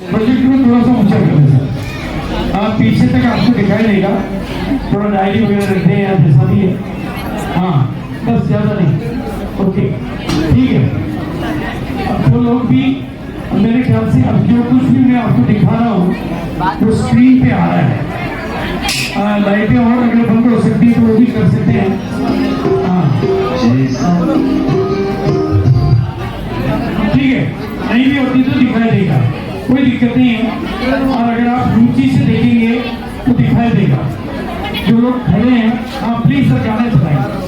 Project को थोड़ा सा ऊंचा कर दें सर। आप पीछे तक आपको दिखाई देगा, थोड़ा डायरी वगैरह रखते हैं या जैसा भी है। हाँ बस ज़्यादा नहीं, ओके ठीक है। अब वो लोग भी मेरे ख्याल से अब जो कुछ भी मैं आपको दिखा रहा हूँ वो स्क्रीन पे आ रहा है। लाइटें और अगर बंद हो सकती है तो वो भी कर सकते हैं। हाँ ठीक है, नहीं भी होती तो दिखाई देगा, कोई दिक्कत नहीं है। और अगर आप रुचि से देखेंगे तो दिखाई देगा। जो लोग खड़े हैं आप प्लीज सर गाना चलाएं।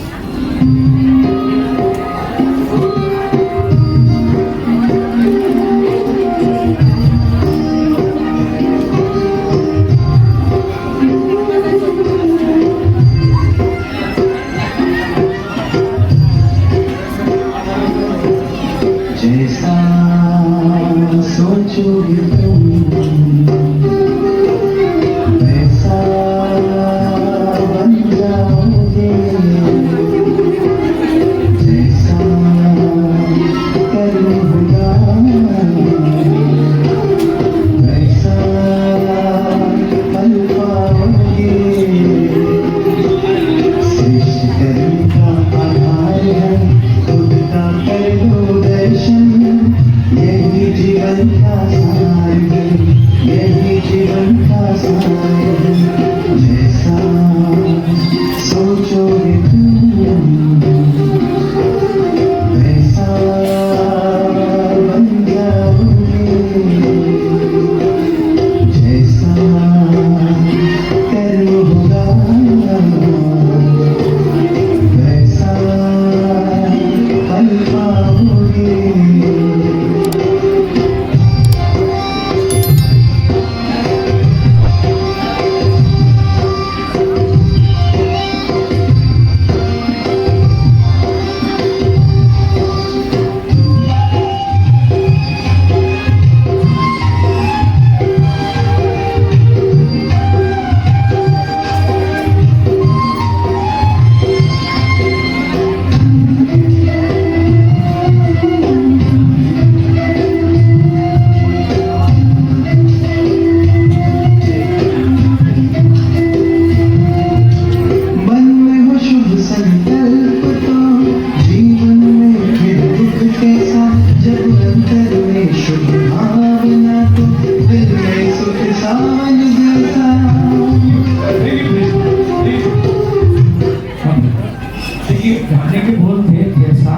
गाने के बोल थे, जैसा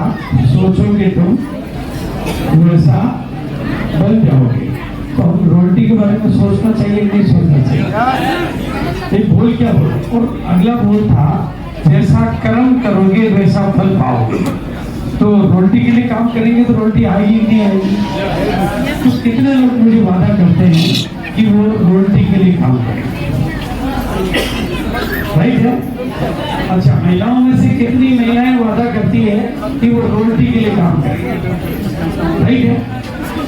सोचोगे तुम वैसा बन जाओगे। तो हम रोटी के बारे में सोचना चाहिए नहीं सोचना चाहिए? ये बोल क्या बोल, और अगला बोल था जैसा कर्म करोगे वैसा फल पाओगे। तो रोटी के लिए काम करेंगे तो रोटी आएगी नहीं आएगी? तो कितने लोग मुझे वादा करते हैं कि वो रोटी के लिए काम करेंगे, राइट है? अच्छा, महिलाओं में से कितनी महिलाएं वादा करती है कि वो रोटी के लिए काम करेंगे, राइट है?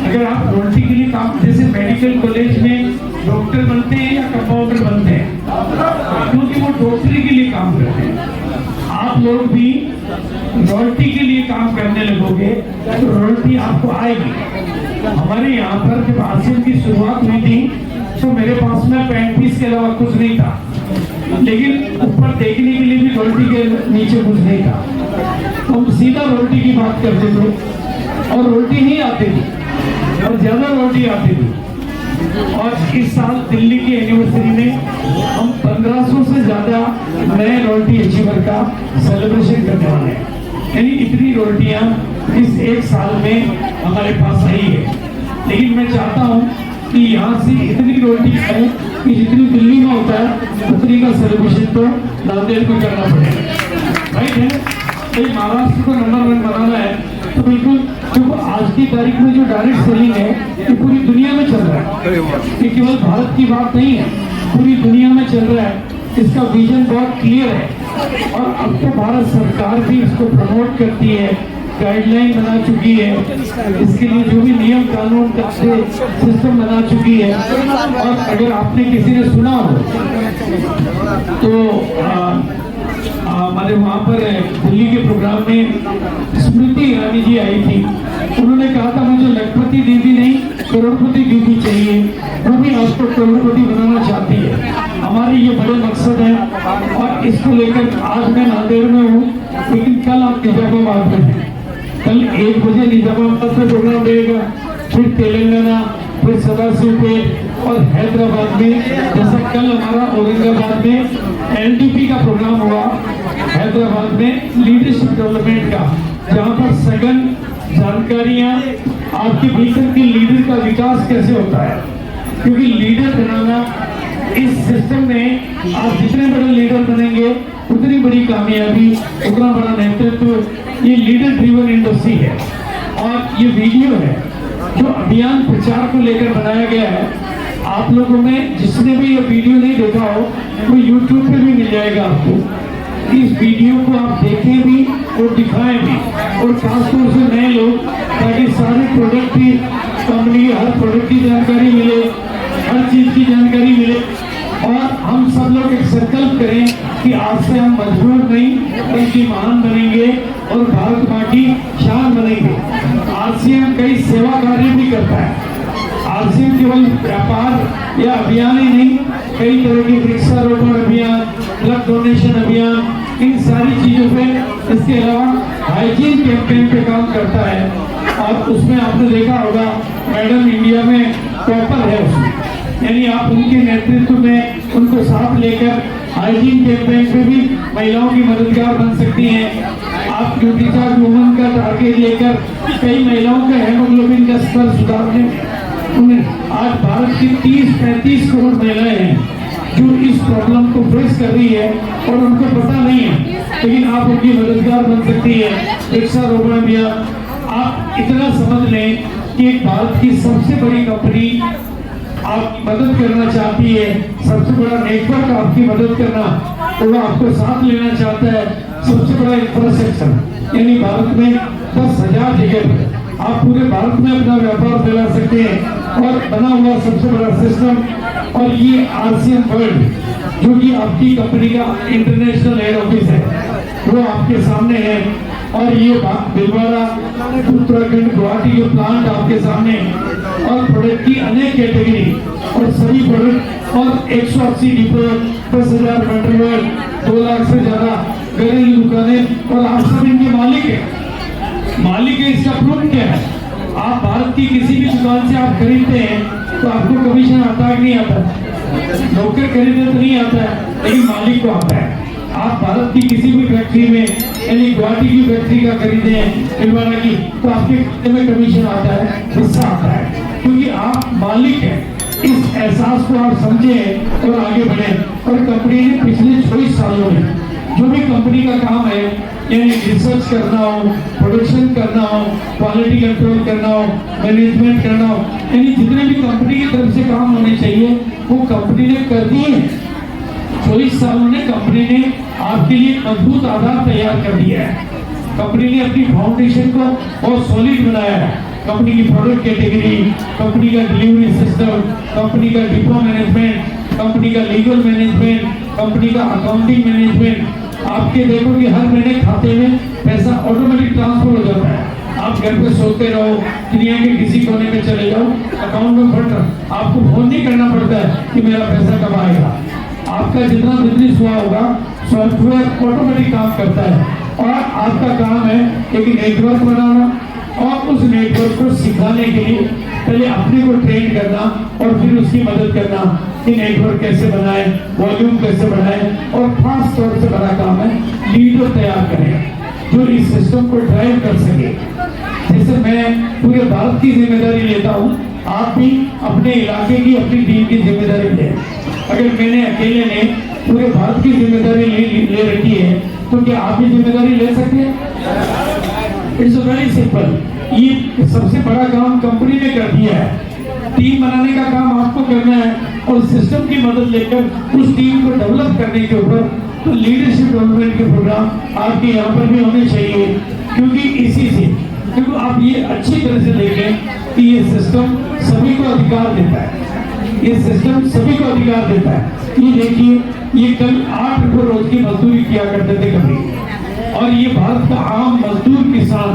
अगर आप रोटी के लिए काम, जैसे मेडिकल कॉलेज में डॉक्टर बनते हैं या कंपाउंडर बनते हैं, क्योंकि वो डॉक्टरी के लिए काम करते हैं। आप लोग भी रोटी के लिए काम करने लगोगे तो रोटी आपको आएगी। हमारे यहाँ पर जब आसिम की शुरुआत हुई थी तो मेरे पास में 35 के अलावा कुछ नहीं था, लेकिन ऊपर देखने के लिए भी रोटी के नीचे कुछ नहीं था। तो हम सीधा रोटी की बात करते थे और रोटी नहीं आती थी और ज्यादा रोटी आती थी। और इस साल दिल्ली की यूनिवर्सिटी में हम 1500 से ज्यादा नए रोटी अचीवर का सेलिब्रेशन करने वाले हैं। यानी इतनी रोटियां इस एक साल में हमारे पास आई है। लेकिन मैं चाहता हूं कि यहाँ से इतनी रोटी है कि जितनी दिल्ली में होता है उतनी का सेलिब्रेशन तो नांदेड़ को करना पड़ेगा, राइट है? तो महाराष्ट्र को नंबर 1 बनाना है तो बिल्कुल जो आज की तारीख में जो डायरेक्ट सेलिंग है ये पूरी दुनिया में चल रहा है। ये केवल भारत की बात नहीं है, पूरी दुनिया में चल रहा है। इसका विजन बहुत क्लियर है और अब तो भारत सरकार भी इसको प्रमोट करती है, गाइडलाइन बना चुकी है, इसके लिए जो भी नियम कानून का सिस्टम बना चुकी है। और अगर आपने किसी ने सुना हो तो हमारे वहाँ पर दिल्ली के प्रोग्राम में स्मृति ईरानी जी आई थी। उन्होंने कहा था मुझे लखपति दीदी नहीं करोड़पति दीदी चाहिए, को करोड़पति बनाना चाहती है। हमारे ये बड़े मकसद है और इसको लेकर आज मैं नांदेड़ में हूँ, लेकिन कल आप निजामाबाद में हैं। कल 1 बजे निजामाबाद में प्रोग्राम रहेगा, फिर तेलंगाना, फिर सदाशिवपेट और हैदराबाद में, जैसा कल हमारा औरंगाबाद में एलडीपी का प्रोग्राम हुआ, हैदराबाद में लीडरशिप डेवलपमेंट का, जहाँ पर सघन जानकारियाँ आपके भीतर के लीडर का विकास कैसे होता है। क्योंकि लीडर बनाना इस सिस्टम में आप जितने बड़े लीडर बनेंगे उतनी बड़ी कामयाबी, उतना बड़ा नेतृत्व। ये लीडर ड्रिवन इंडस्ट्री है और ये वीडियो है जो अभियान प्रचार को लेकर बनाया गया है। आप लोगों में जिसने भी ये वीडियो नहीं देखा हो वो यूट्यूब पे भी मिल जाएगा आपको। इस वीडियो को आप देखें भी और दिखाएं भी, और खासतौर से नए लोग, ताकि सारे प्रोडक्ट की कंपनी की हर प्रोडक्ट की जानकारी मिले, हर चीज की जानकारी मिले, और हम सब लोग एक संकल्प करें कि आज से हम मजबूर नहीं बल्कि महान बनेंगे और भारत माँ की शान बनेंगे। आरसीएम कई सेवा कार्य भी करता है। आरसीएम केवल व्यापार या अभियान ही नहीं, कई तरह के वृक्षारोपण अभियान, ब्लड डोनेशन अभियान, इन सारी चीजों पे, इसके अलावा हाइजीन कैंपेन पे काम करता है। और उसमें आपने देखा होगा मैडम इंडिया में टॉपर है उसमें, यानी आप उनके नेतृत्व में उनको साथ लेकर हाइजीन कैंपेन पे भी महिलाओं की मददगार बन सकती हैं। आप ड्यूटी चार्ज वुमन का टारगेट लेकर कई महिलाओं का हेमोग्लोबिन का स्तर सुधारने, उन्हें आज भारत की 30-35 करोड़ महिलाएं हैं जो इस प्रॉब्लम को फेस कर रही है और उनको पता नहीं है, लेकिन आप उनकी मददगार बन सकती है। वृक्षारोपण अभियान, आप इतना समझ लें कि एक भारत की सबसे बड़ी कंपनी आपकी मदद करना चाहती है, सबसे बड़ा नेटवर्क आपकी मदद करना, तो वो आपको साथ लेना चाहता है। सबसे बड़ा इंफ्रास्ट्रक्चर, यानी भारत में 10,000 जगह पर आप पूरे भारत में अपना व्यापार फैला सकते हैं और बना हुआ सबसे बड़ा सिस्टम। और ये आरसीएम वर्ल्ड जो कि आपकी कंपनी का इंटरनेशनल हेड ऑफिस है, वो आपके सामने है। और ये भिलवाड़ा उत्तराखंड गुवाहाटी के प्लांट आपके सामने, और प्रोडक्ट की अनेक कैटेगरी और सभी प्रोडक्ट, और 180 डिपो, 10,000 मेट्रो, 2 लाख से ज्यादा घरेलू दुकानें, और आप सब इनके मालिक है। मालिक है, इसका प्रूफ क्या है? आप भारत की किसी भी दुकान से आप खरीदते हैं तो आपको कमीशन आता है कि नहीं आता? नौकर खरीदे तो नहीं आता है, लेकिन मालिक को आता है। आप भारत की किसी भी फैक्ट्री में, यानी गुवाहाटी की फैक्ट्री का खरीदे हैं, भिलवाड़ा की, तो आपके खाते में कमीशन आता है, हिस्सा आता है, क्योंकि आप मालिक हैं। इस एहसास को आप समझें और आगे बढ़े। और कंपनी ने पिछले 24 सालों में जो भी कंपनी का काम है, यानी रिसर्च करना हो, प्रोडक्शन करना हो, क्वालिटी कंट्रोल करना हो, मैनेजमेंट करना हो, यानी जितने भी कंपनी की तरफ से काम होने चाहिए वो कंपनी ने कर दिए। 24 सालों में कंपनी ने आपके लिए मजबूत आधार तैयार कर दिया है। कंपनी ने अपनी फाउंडेशन को बहुत सॉलिड बनाया है। कंपनी की प्रोडक्ट कैटेगरी, कंपनी का डिलीवरी सिस्टम, कंपनी का डिपो मैनेजमेंट, कंपनी का लीगल मैनेजमेंट, कंपनी का अकाउंटिंग मैनेजमेंट। आपके देखो कि हर महीने खाते में पैसा ऑटोमेटिक ट्रांसफर हो जाता है। आप घर पे सोते रहो, दुनिया के किसी कोने में चले जाओ, अकाउंट में फंड, आपको फोन नहीं करना पड़ता है कि मेरा पैसा कब आएगा। आपका जितना बिजनेस हुआ होगा, सॉफ्टवेयर ऑटोमेटिक काम करता है, और आपका काम है एक नेटवर्क बनाना, और उस नेटवर्क को सिखाने के लिए पहले अपने को ट्रेन करना और फिर उसकी मदद करना कि नेटवर्क कैसे बनाए, वॉल्यूम कैसे बढ़ाए, और खास तौर से बड़ा काम है लीडर तैयार करें जो इस सिस्टम को ड्राइव कर सके। जैसे मैं पूरे भारत की जिम्मेदारी लेता हूँ, आप भी अपने इलाके की, अपनी टीम की जिम्मेदारी लें। अगर मैंने अकेले ने पूरे भारत की जिम्मेदारी ले रखी है तो क्या आप भी जिम्मेदारी ले सकते हैं? It's very simple. ये सबसे बड़ा काम कंपनी ने कर दिया है। टीम बनाने का काम आपको करना है और सिस्टम की मदद लेकर उस टीम को डेवलप करने के ऊपर तो लीडरशिप डेवलपमेंट के प्रोग्राम आपके यहाँ पर भी होने चाहिए। क्योंकि इसी से, क्योंकि आप ये अच्छी तरह से देखें कि ये सिस्टम सभी को अधिकार देता है। ये सिस्टम सभी को अधिकार देता है। ये देखिए, ये कल 8 रुपये रोज की मजदूरी किया करते थे कभी, और ये भारत का आम मजदूर किसान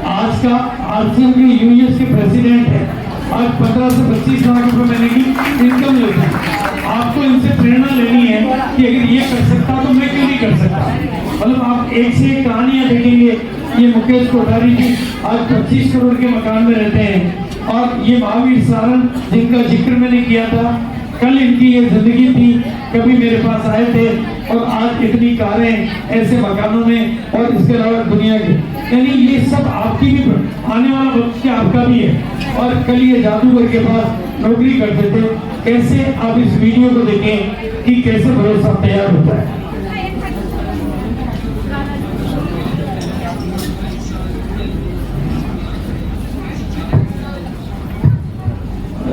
आज का आरसीएम के यूएस के प्रेसिडेंट है। आज 15 से 25 लाख रुपए महीने की इनकम लेता है। मतलब आप एक से एक कहानियां देखेंगे। ये मुकेश कोठारी जी आज 25 करोड़ के मकान में रहते हैं, और ये महावीर सारन जिनका जिक्र मैंने किया था, कल इनकी ये जिंदगी थी, कभी मेरे पास आए थे, और आज इतनी कारें ऐसे मकानों में, और इसके अलावा दुनिया के, यानी ये सब आपकी भी, आने वाला वक्त क्या आपका भी है। और कल ये जादूगर के पास नौकरी करते थे। कैसे आप इस वीडियो को देखें कि कैसे भरोसा तैयार होता है।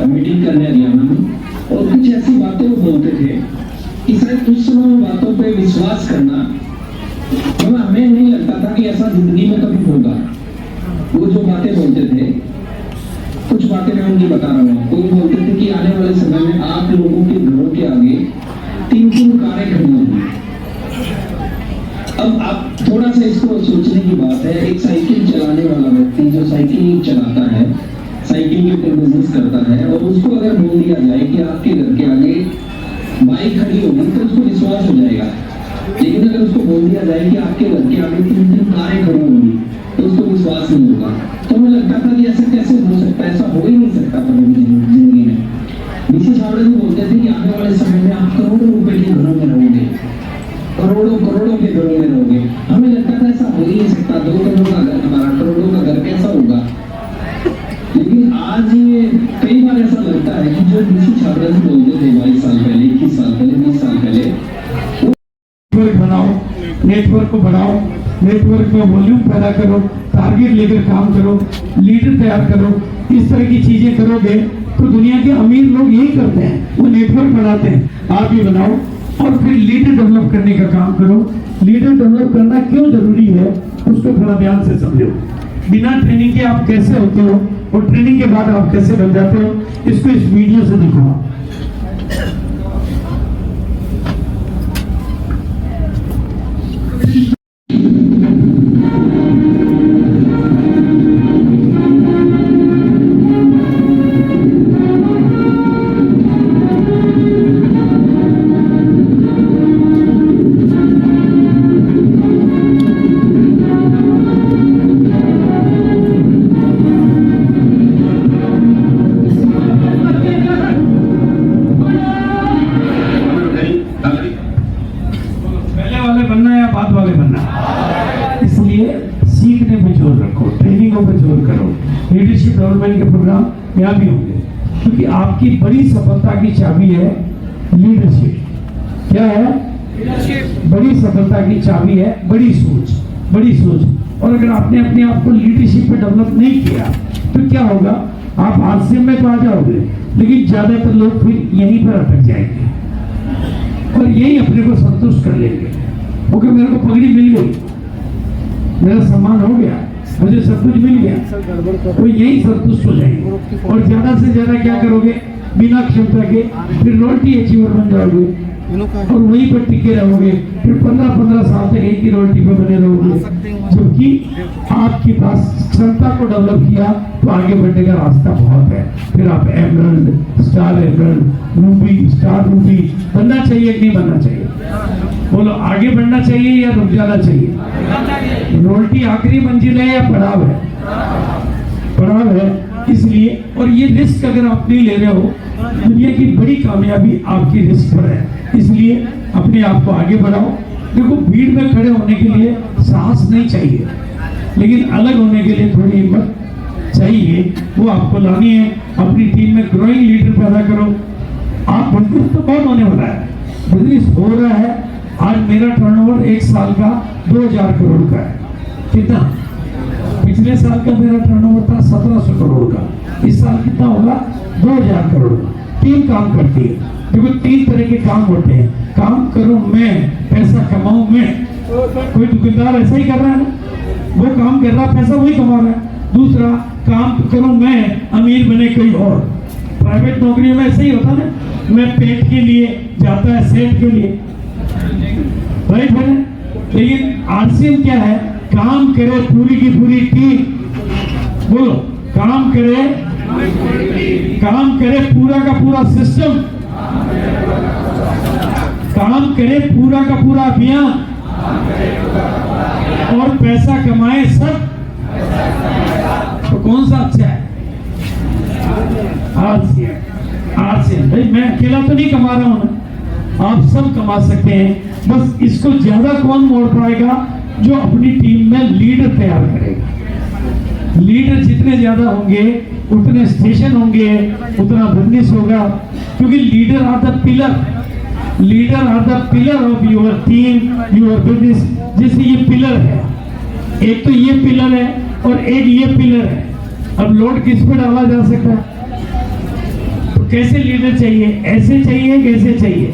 मीटिंग करने हरियाणा में, और कुछ ऐसी बातें वो बोलते थे कि शायद उस समय बातों पे विश्वास करना, मगर हमें नहीं लगता था कि ऐसा जिंदगी में कभी होगा। वो जो बातें बोलते थे, कुछ बातें मैं उनकी बता रहा हूँ। वो बोलते थे कि आने वाले समय में आप लोगों के घरों के आगे 3-3 कारें खड़ी होंगी। अब आप थोड़ा सा इसको सोचने की बात है, एक साइकिल चलाने वाला व्यक्ति जो साइकिल चलाता है, साइकिल के ऊपर बिजनेस करता है, और उसको अगर बोल दिया जाए कि आपके घर के आगे बाइक खड़ी होगी तो उसको विश्वास हो जाएगा। लेकिन अगर उसको बोल दिया जाए कि आपके घर के आगे 3-3 कारें खड़ी होंगी तो उसको विश्वास नहीं होगा। तो हमें लगता था कि ऐसा कैसे हो सकता है, ऐसा हो ही नहीं सकता कभी जिंदगी में। बीसी छावड़े जी बोलते थे कि आने वाले समय में आप करोड़ों रुपए के घरों में रहोगे, करोड़ों करोड़ों के घरों में रहोगे। हमें लगता था ऐसा हो ही नहीं सकता, 2 करोड़ का घर, हमारा करोड़ों का घर कैसा होगा। लेकिन आज ये कई बार ऐसा लगता है कि जो बीसी छावड़े जी बोलते थे 22 साल पहले, 21 साल पहले, 20 साल पहले, नेटवर्क बनाओ, नेटवर्क को बढ़ाओ, नेटवर्क में वॉल्यूम पैदा करो, टारगेट लेकर काम करो, लीडर तैयार करो। इस तरह की चीजें करोगे तो दुनिया के अमीर लोग यही करते हैं, वो नेटवर्क बनाते हैं। आप भी बनाओ, और फिर लीडर डेवलप करने का काम करो। लीडर डेवलप करना क्यों जरूरी है उसको थोड़ा ध्यान से समझो। बिना ट्रेनिंग के आप कैसे होते हो और ट्रेनिंग के बाद आप कैसे बन जाते हो, इसको इस वीडियो से दिखाओ। लीडरशिप डेवलपमेंट के प्रोग्राम यहाँ भी होंगे, क्योंकि आपकी बड़ी सफलता की चाबी है लीडरशिप। क्या है? बड़ी सफलता की चाबी है बड़ी सोच, बड़ी सोच। और अगर आपने अपने आप को लीडरशिप पे डेवलप नहीं किया तो क्या होगा, आप हादसे में तो आ जाओगे, लेकिन ज्यादातर लोग फिर यहीं पर अटक जाएंगे और यही अपने को संतुष्ट कर लेंगे। ओके, मेरे को पगड़ी मिल गई, मेरा सम्मान हो गया, मुझे सब कुछ मिल गया, तो यही संतुष्ट हो जाएंगे। और ज्यादा से ज्यादा क्या करोगे, बिना क्षमता के फिर रॉयल्टी अचीवर बन जाओगे और वहीं पर टिके रहोगे। फिर 15-15 साल तक एक ही रॉयल्टी पे बने रहोगे, जबकि आपके पास क्षमता को डेवलप किया तो आगे बढ़ने का रास्ता बहुत है। फिर आप emerald, star emerald, Ruby, star Ruby बनना चाहिए कि नहीं बनना चाहिए? बोलो, आगे बढ़ना चाहिए या रुक जाना चाहिए? रॉयल्टी आखिरी मंजिल है या पड़ाव है? पड़ाव है। इसलिए, और ये रिस्क अगर आप नहीं ले रहे हो, दुनिया की बड़ी कामयाबी आपकी रिस्क पर है। इसलिए अपने आप को आगे बढ़ाओ। देखो, भीड़ में खड़े होने के लिए साहस नहीं चाहिए, लेकिन अलग होने के लिए थोड़ी हिम्मत चाहिए, वो आपको लानी है। अपनी टीम में ग्रोइंग लीडर पैदा करो। आप बिजनेस तो बहुत होने वाला है, बिजनेस हो रहा है। आज मेरा टर्नओवर एक साल का 2000 करोड़ का है। कितना? पिछले साल का मेरा टर्नओवर था 1700 करोड़ का। इस साल कितना होगा? 2000 करोड़ का। टीम काम करती है। देखो, 3 तरह के काम होते हैं। काम करो मैं, पैसा कमाऊं मैं। कोई दुकानदार ऐसा ही कर रहा है ना, वो काम कर रहा, पैसा वही कमा रहा है। दूसरा, काम करो मैं, अमीर बने कोई और। प्राइवेट नौकरियों में ऐसा ही होता ना, मैं पेट के लिए जाता है, सेठ के लिए, राइट है। लेकिन आरसीएम क्या है? काम करे पूरी की पूरी टीम। बोलो, काम करे पूरा का पूरा सिस्टम, काम करे पूरा का पूरा अभियान। और पैसा कमाए सब, तो कौन सा अच्छा है? आरसीएम। भाई मैं अकेला तो नहीं कमा रहा हूं ना, आप सब कमा सकते हैं। बस इसको ज्यादा कौन मोड़ पाएगा? जो अपनी टीम में लीडर तैयार करेगा। लीडर जितने ज्यादा होंगे उतने स्टेशन होंगे, उतना बिजनेस होगा। क्योंकि leader are the pillar, leader are the pillar of your team, your business. जैसे ये पिलर है, एक तो ये पिलर है और एक ये पिलर है। अब लोड किस पे डाला जा सकता है? तो कैसे लीडर चाहिए? ऐसे चाहिए, कैसे चाहिए?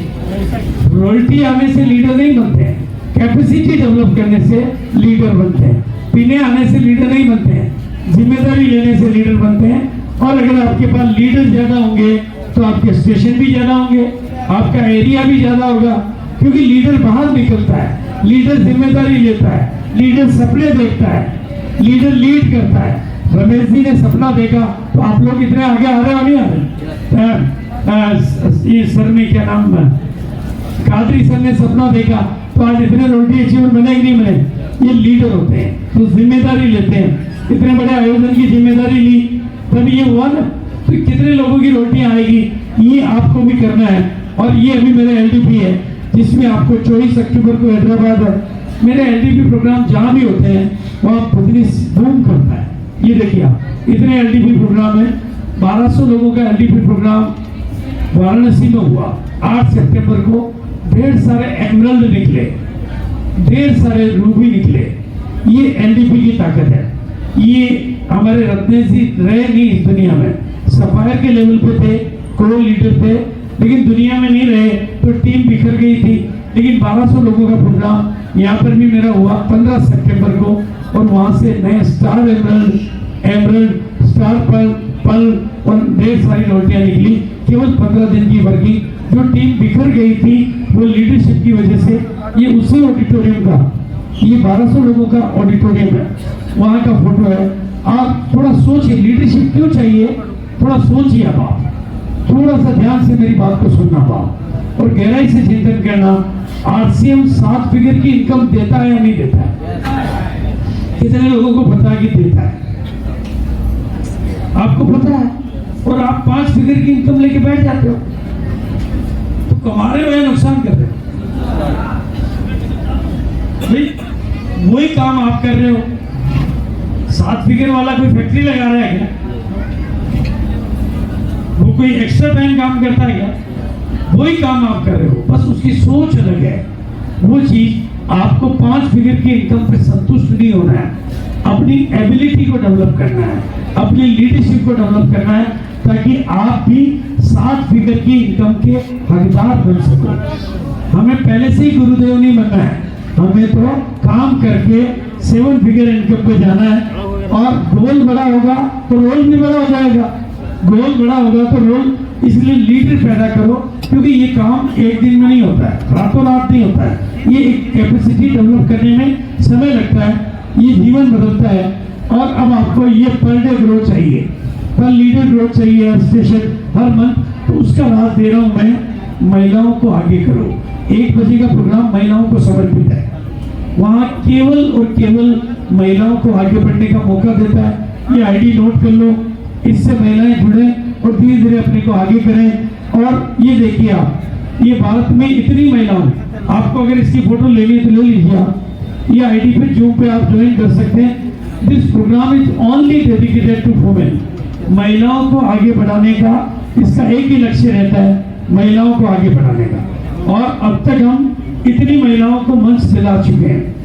रॉयल्टी आने से लीडर नहीं बनते हैं, कैपेसिटी डेवलप करने से लीडर बनते हैं। पीने आने से लीडर नहीं बनते हैं, जिम्मेदारी लेने से लीडर बनते हैं। और अगर आपके पास लीडर ज्यादा होंगे तो आपके स्टेशन भी ज्यादा होंगे, आपका एरिया भी ज्यादा होगा। क्योंकि लीडर बाहर निकलता है, लीडर जिम्मेदारी लेता है, लीडर सपने देखता है, लीडर लीड करता है। रमेश जी ने सपना देखा तो आप लोग इतने आगे आ रहे हो, नहीं आ रहे? ये सर ने क्या नाम, कादरी सर ने सपना देखा तो आज इतने रोटी अचीवमेंट बने कि नहीं बने? ये लीडर होते हैं, तो जिम्मेदारी लेते हैं। इतने बड़े आयोजन की जिम्मेदारी ली तब ये हुआ ना, तो कितने लोगों की रोटियां आएगी, ये आपको भी करना है। और ये अभी मेरे एलडीपी है, जिसमें आपको 24 अक्टूबर को हैदराबाद है। मेरे एलडीपी प्रोग्राम जहाँ भी होते हैं वहाँ बिजनेस बूम करता है। ये देखिए आप, इतने एलडीपी प्रोग्राम है। 1200 लोगों का एलडीपी प्रोग्राम वाराणसी में हुआ 8 सितंबर को। ढेर सारे एमरल्ड निकले, ढेर सारे रूबी निकले। ये एलडीपी की ताकत है। ये हमारे रत्नेश जी रहे नहीं इस दुनिया में, सफायर के लेवल पे थे, कोई लीडर थे, लेकिन दुनिया में नहीं रहे तो टीम बिखर गई थी। लेकिन 1200 लोगों का प्रोग्राम यहाँ पर भी मेरा हुआ 15 सितंबर को। और वहां से नए स्टार एमरल्ड, स्टार पल और ढेर सारी रोटियां निकली। केवल 15 दिन की वर्किंग, जो टीम बिखर गई थी वो लीडरशिप की वजह से। ये उसी ऑडिटोरियम का, ये 1200 लोगों का ऑडिटोरियम है, वहां का फोटो है। आप थोड़ा सोचिए, लीडरशिप क्यों चाहिए? थोड़ा सोचिए आप, थोड़ा सा ध्यान से मेरी बात को सुनना बाप, और गहराई से चिंतन करना। आरसीएम 7 फिगर की इनकम देता है या नहीं देता है? कितने लोगों को पता है कि देता है? आपको पता है, और आप 5 फिगर की इनकम लेके बैठ जाते हो, तो कमा रहे हो या नुकसान कर रहे हो? भाई वही काम आप कर रहे हो। 7 फिगर वाला कोई फैक्ट्री लगा रहा है क्या? वो कोई एक्स्ट्रा टाइम काम करता है क्या? वही काम आप कर रहे हो, बस उसकी सोच अलग है। वो चीज आपको 5 फिगर की इनकम पे संतुष्ट नहीं होना है, अपनी एबिलिटी को डेवलप करना है, अपनी लीडरशिप को डेवलप करना है, ताकि आप भी 7 फिगर की इनकम के हकदार बन सको। हमें पहले से ही गुरुदेव नहीं बनना है, हमें तो काम करके 7 फिगर इनकम पे जाना है। और गोल बड़ा होगा तो रोल भी बड़ा हो जाएगा, गोल बड़ा होगा तो रोल। इसलिए लीडर पैदा करो, क्योंकि ये काम एक दिन में नहीं होता है, रातों रात नहीं होता है। ये एक कैपेसिटी डेवलप करने में समय लगता है, ये जीवन बदलता है। और अब आपको ये पर डे ग्रोथ चाहिए, पर लीडर ग्रोथ चाहिए, स्टेशन हर मंथ। तो उसका राह दे रहा हूं मैं, महिलाओं को आगे करो। 1 बजे का प्रोग्राम महिलाओं को समर्पित है, वहाँ केवल और केवल महिलाओं को आगे बढ़ने का मौका देता है। ये आईडी नोट कर लो, इससे महिलाएं जुड़े और धीरे धीरे अपने को आगे करें। और ये देखिए आप, ये भारत में इतनी महिलाओं, आपको अगर इसकी फोटो लेनी है तो ले लीजिए आप, ये आईडी पे जूम पे आप ज्वाइन कर सकते हैं। This program is only dedicated to women, महिलाओं को आगे बढ़ाने का इसका एक ही लक्ष्य रहता है, महिलाओं को आगे बढ़ाने का। और अब तक हम इतनी महिलाओं को मंच दिला चुके हैं।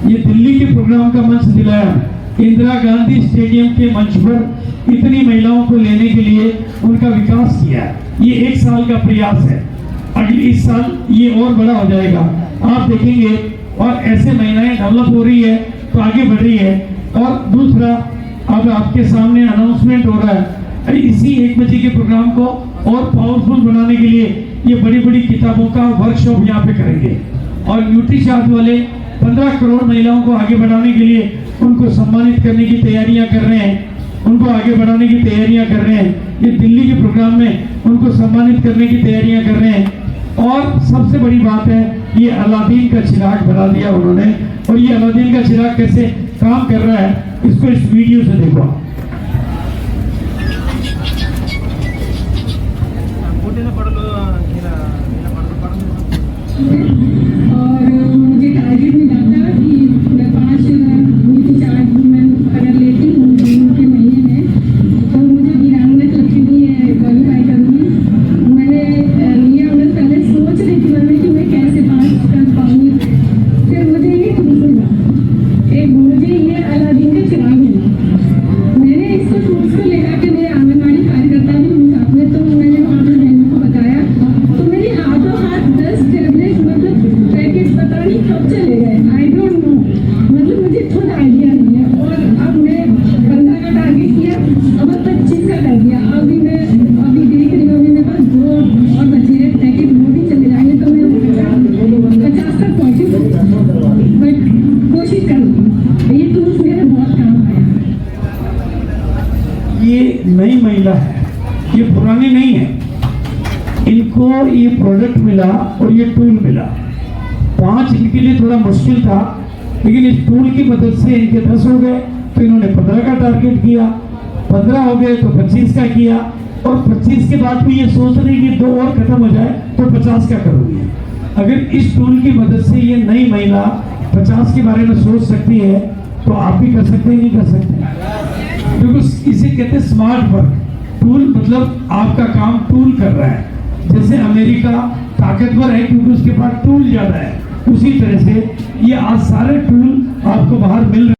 ये दिल्ली के प्रोग्राम का मंच दिलाया, इंदिरा गांधी स्टेडियम के मंच पर इतनी महिलाओं को लेने के लिए उनका विकास किया। ये 1 साल का प्रयास है, अगले इस साल ये और बड़ा हो जाएगा, आप देखेंगे। और ऐसे महिलाएं डेवलप हो रही है तो आगे बढ़ रही है। और दूसरा, अब आपके सामने अनाउंसमेंट हो रहा है, इसी 1 बजे के प्रोग्राम को और पावरफुल बनाने के लिए ये बड़ी बड़ी किताबों का वर्कशॉप यहाँ पे करेंगे। और न्यूट्री चार्ज वाले 15 करोड़ महिलाओं को आगे बढ़ाने के लिए उनको सम्मानित करने की तैयारियां कर रहे हैं, उनको आगे बढ़ाने की तैयारियां कर रहे हैं। ये दिल्ली के प्रोग्राम में उनको सम्मानित करने की तैयारियां कर रहे हैं। और सबसे बड़ी बात है, ये अलादीन का चिराग बना दिया उन्होंने। और ये अलादीन का चिराग कैसे काम कर रहा है, इसको इस वीडियो से देखो आप। और मुझे टारगेट मिला था कि मैं 5 चार्ज मैं अगर लेती हूँ जून के महीने में तो मुझे वीरांगना क्लब के लिए क्वालिफाई करूँगी। मैंने लिया, मैं पहले सोच रही थी मन में कि मैं कैसे पास कर पाऊँगी। फिर मुझे ये टूल्स मिला, मुझे ये अलादीन का चिराग मिला। मैंने इसको टूल्स को लेकर के मेरे आंगनबाड़ी कार्यकर्ता भी हूँ साथ में, तो मैंने वहाँ पर बहनों को बताया तो मेरे हाथों हाथ 10 टैबलेट मतलब पैकेट पता नहीं कब चले गए, आई डोंट नो, मतलब मुझे खुद आइडिया नहीं है। और अब मैं 15 का टारगेट किया, अब 25 का कर दिया। अभी देख रही हूँ, अभी मेरे पास 2 और बचे हैं पैकेट, वो भी चले जाएंगे तो मैं 50 तक पहुँची। बट कोशिश करूँगी, ये टूल्स मेरे बहुत काम आया। ये नई महिला है, ये पुरानी नहीं है। इनको ये प्रोडक्ट मिला और ये टूल मिला। 5 इनके लिए थोड़ा मुश्किल था, लेकिन इस टूल की मदद से इनके 10 हो गए, तो इन्होंने 15 का टारगेट किया, 15 हो गए तो 25 का किया, और 25 के बाद भी ये सोच रही कि 2 और खत्म हो जाए तो 50 का करूँगी। अगर इस टूल की मदद से ये नई महिला 50 के बारे में सोच सकती है, तो आप भी कर सकते हैं, नहीं कर सकते? क्योंकि इसे कहते हैं स्मार्ट वर्क। टूल मतलब आपका काम टूल कर रहा है। जैसे अमेरिका ताकतवर है क्योंकि उसके पास टूल ज्यादा है, उसी तरह से ये आज सारे टूल आपको बाहर मिल रहे हैं।